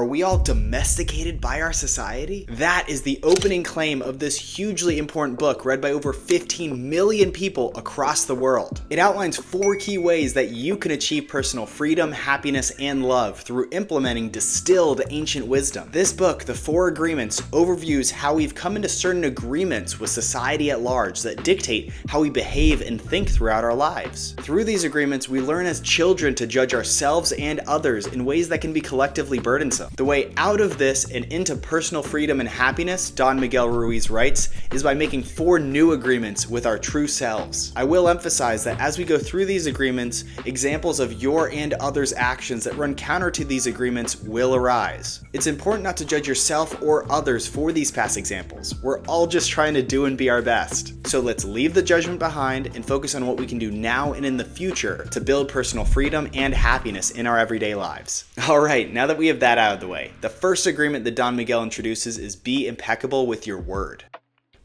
Are we all domesticated by our society? That is the opening claim of this hugely important book read by over 15 million people across the world. It outlines 4 key ways that you can achieve personal freedom, happiness, and love through implementing distilled ancient wisdom. This book, The 4 Agreements, overviews how we've come into certain agreements with society at large that dictate how we behave and think throughout our lives. Through these agreements, we learn as children to judge ourselves and others in ways that can be collectively burdensome. The way out of this and into personal freedom and happiness, Don Miguel Ruiz writes, is by making 4 new agreements with our true selves. I will emphasize that as we go through these agreements, examples of your and others' actions that run counter to these agreements will arise. It's important not to judge yourself or others for these past examples. We're all just trying to do and be our best. So let's leave the judgment behind and focus on what we can do now and in the future to build personal freedom and happiness in our everyday lives. Alright, now that we have that out of the way, the first agreement that Don Miguel introduces is be impeccable with your word.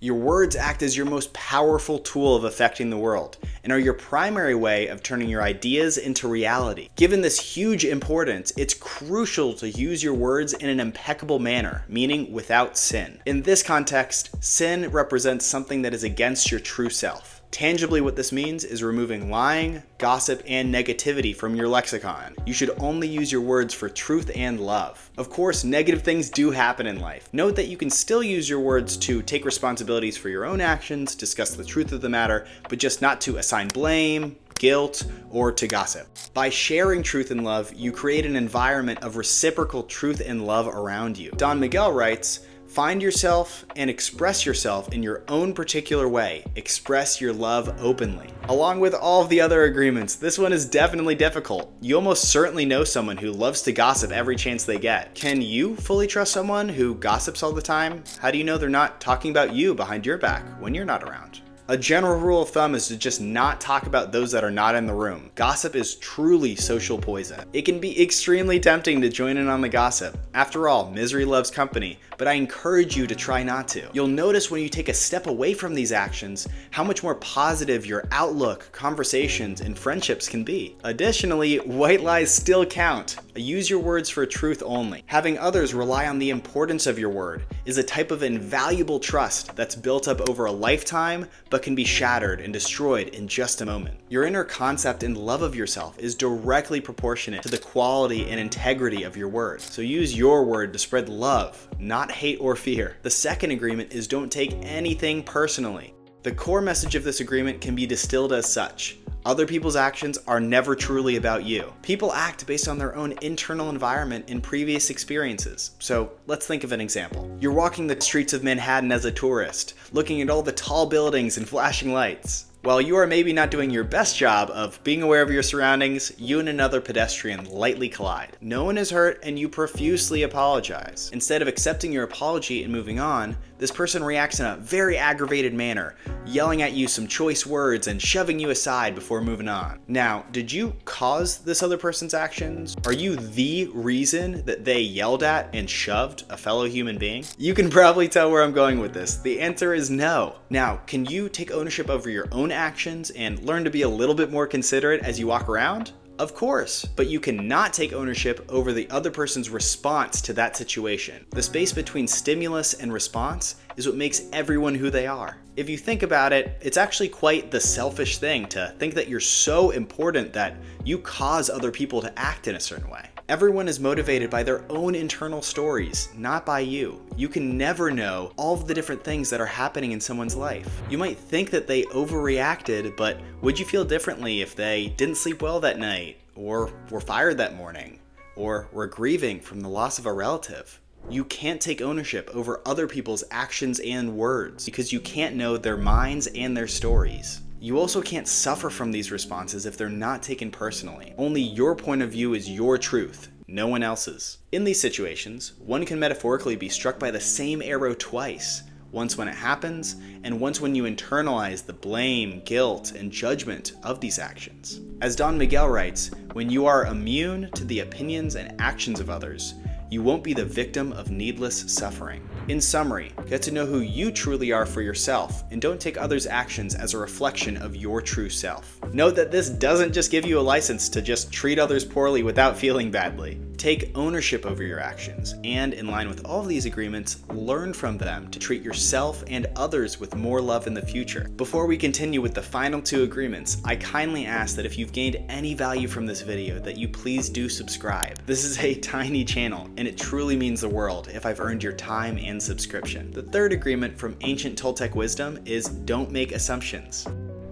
Your words act as your most powerful tool of affecting the world and are your primary way of turning your ideas into reality. Given this huge importance, it's crucial to use your words in an impeccable manner, meaning without sin. In this context, sin represents something that is against your true self. Tangibly, what this means is removing lying, gossip, and negativity from your lexicon. You should only use your words for truth and love. Of course, negative things do happen in life. Note that you can still use your words to take responsibilities for your own actions, discuss the truth of the matter, but just not to assign blame, guilt, or to gossip. By sharing truth and love, you create an environment of reciprocal truth and love around you. Don Miguel writes, find yourself and express yourself in your own particular way. Express your love openly. Along with all of the other agreements, this one is definitely difficult. You almost certainly know someone who loves to gossip every chance they get. Can you fully trust someone who gossips all the time? How do you know they're not talking about you behind your back when you're not around? A general rule of thumb is to just not talk about those that are not in the room. Gossip is truly social poison. It can be extremely tempting to join in on the gossip. After all, misery loves company, but I encourage you to try not to. You'll notice when you take a step away from these actions, how much more positive your outlook, conversations, and friendships can be. Additionally, white lies still count. Use your words for truth only. Having others rely on the importance of your word is a type of invaluable trust that's built up over a lifetime, but can be shattered and destroyed in just a moment. Your inner concept and love of yourself is directly proportionate to the quality and integrity of your word. So use your word to spread love, not hate or fear. The second agreement is don't take anything personally. The core message of this agreement can be distilled as such. Other people's actions are never truly about you. People act based on their own internal environment and previous experiences. So let's think of an example. You're walking the streets of Manhattan as a tourist, looking at all the tall buildings and flashing lights. While you are maybe not doing your best job of being aware of your surroundings, you and another pedestrian lightly collide. No one is hurt and you profusely apologize. Instead of accepting your apology and moving on, this person reacts in a very aggravated manner, yelling at you some choice words and shoving you aside before moving on. Now, did you cause this other person's actions? Are you the reason that they yelled at and shoved a fellow human being? You can probably tell where I'm going with this. The answer is no. Now, can you take ownership over your own actions and learn to be a little bit more considerate as you walk around? Of course, but you cannot take ownership over the other person's response to that situation. The space between stimulus and response is what makes everyone who they are. If you think about it, it's actually quite the selfish thing to think that you're so important that you cause other people to act in a certain way. Everyone is motivated by their own internal stories, not by you. You can never know all of the different things that are happening in someone's life. You might think that they overreacted, but would you feel differently if they didn't sleep well that night, or were fired that morning, or were grieving from the loss of a relative? You can't take ownership over other people's actions and words because you can't know their minds and their stories. You also can't suffer from these responses if they're not taken personally. Only your point of view is your truth, no one else's. In these situations, one can metaphorically be struck by the same arrow twice. Once when it happens, and once when you internalize the blame, guilt, and judgment of these actions. As Don Miguel writes, when you are immune to the opinions and actions of others, you won't be the victim of needless suffering. In summary, get to know who you truly are for yourself, and don't take others' actions as a reflection of your true self. Note that this doesn't just give you a license to just treat others poorly without feeling badly. Take ownership over your actions, and in line with all of these agreements, learn from them to treat yourself and others with more love in the future. Before we continue with the final 2 agreements, I kindly ask that if you've gained any value from this video, that you please do subscribe. This is a tiny channel, and it truly means the world if I've earned your time and subscription. The 3rd agreement from ancient Toltec wisdom is don't make assumptions.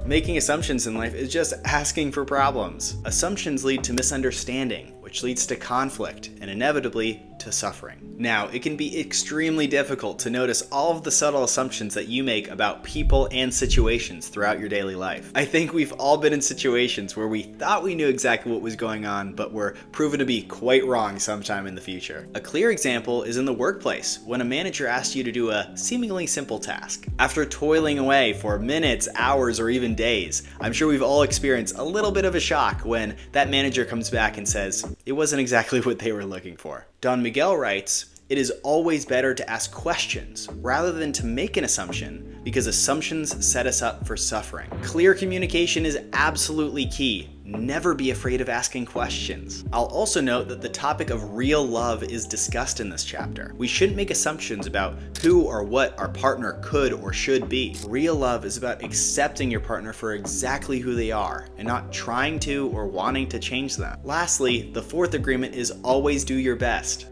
Making assumptions in life is just asking for problems. Assumptions lead to misunderstanding, which leads to conflict, and inevitably to suffering. Now, it can be extremely difficult to notice all of the subtle assumptions that you make about people and situations throughout your daily life. I think we've all been in situations where we thought we knew exactly what was going on, but were proven to be quite wrong sometime in the future. A clear example is in the workplace, when a manager asks you to do a seemingly simple task. After toiling away for minutes, hours, or even days, I'm sure we've all experienced a little bit of a shock when that manager comes back and says it wasn't exactly what they were looking for. Don Miguel writes, "It is always better to ask questions rather than to make an assumption, because assumptions set us up for suffering." Clear communication is absolutely key. Never be afraid of asking questions. I'll also note that the topic of real love is discussed in this chapter. We shouldn't make assumptions about who or what our partner could or should be. Real love is about accepting your partner for exactly who they are and not trying to or wanting to change them. Lastly, the 4th agreement is always do your best.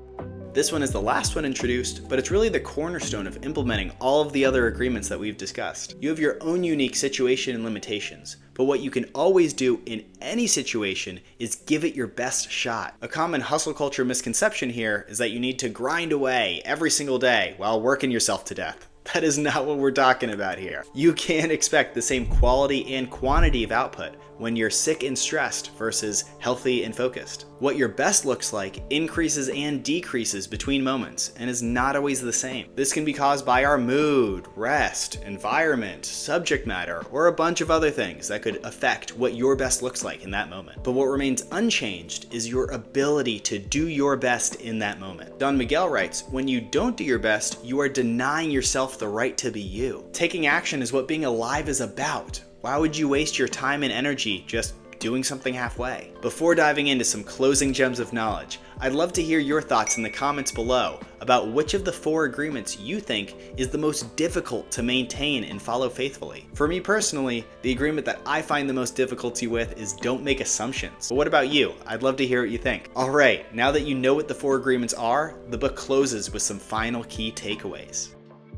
This one is the last one introduced, but it's really the cornerstone of implementing all of the other agreements that we've discussed. You have your own unique situation and limitations, but what you can always do in any situation is give it your best shot. A common hustle culture misconception here is that you need to grind away every single day while working yourself to death. That is not what we're talking about here. You can't expect the same quality and quantity of output when you're sick and stressed versus healthy and focused. What your best looks like increases and decreases between moments and is not always the same. This can be caused by our mood, rest, environment, subject matter, or a bunch of other things that could affect what your best looks like in that moment. But what remains unchanged is your ability to do your best in that moment. Don Miguel writes, "When you don't do your best, you are denying yourself the right to be you." Taking action is what being alive is about. Why would you waste your time and energy just doing something halfway? Before diving into some closing gems of knowledge, I'd love to hear your thoughts in the comments below about which of the 4 agreements you think is the most difficult to maintain and follow faithfully. For me personally, the agreement that I find the most difficulty with is don't make assumptions. But what about you? I'd love to hear what you think. Alright, now that you know what the 4 agreements are, the book closes with some final key takeaways.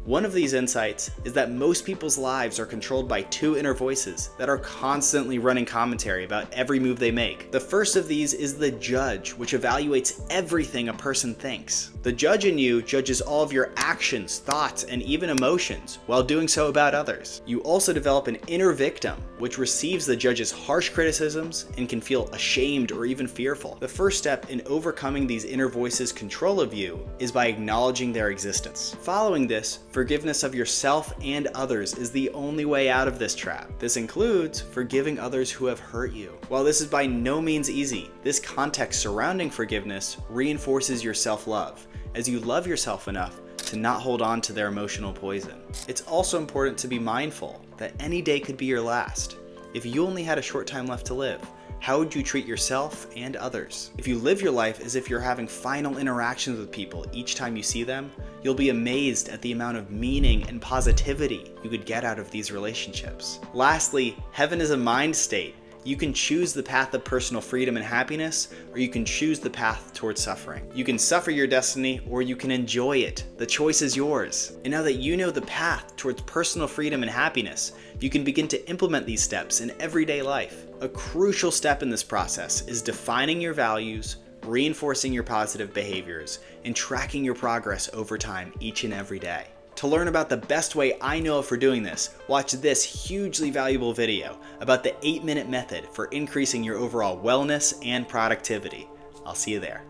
One of these insights is that most people's lives are controlled by 2 inner voices that are constantly running commentary about every move they make. The first of these is the judge, which evaluates everything a person thinks. The judge in you judges all of your actions, thoughts, and even emotions while doing so about others. You also develop an inner victim, which receives the judge's harsh criticisms and can feel ashamed or even fearful. The first step in overcoming these inner voices' control of you is by acknowledging their existence. Following this, forgiveness of yourself and others is the only way out of this trap. This includes forgiving others who have hurt you. While this is by no means easy, this context surrounding forgiveness reinforces your self-love, as you love yourself enough to not hold on to their emotional poison. It's also important to be mindful that any day could be your last. If you only had a short time left to live, how would you treat yourself and others? If you live your life as if you're having final interactions with people each time you see them, you'll be amazed at the amount of meaning and positivity you could get out of these relationships. Lastly, heaven is a mind state. You can choose the path of personal freedom and happiness, or you can choose the path towards suffering. You can suffer your destiny, or you can enjoy it. The choice is yours. And now that you know the path towards personal freedom and happiness, you can begin to implement these steps in everyday life. A crucial step in this process is defining your values, reinforcing your positive behaviors, and tracking your progress over time each and every day. To learn about the best way I know of for doing this, watch this hugely valuable video about the 8-minute method for increasing your overall wellness and productivity. I'll see you there.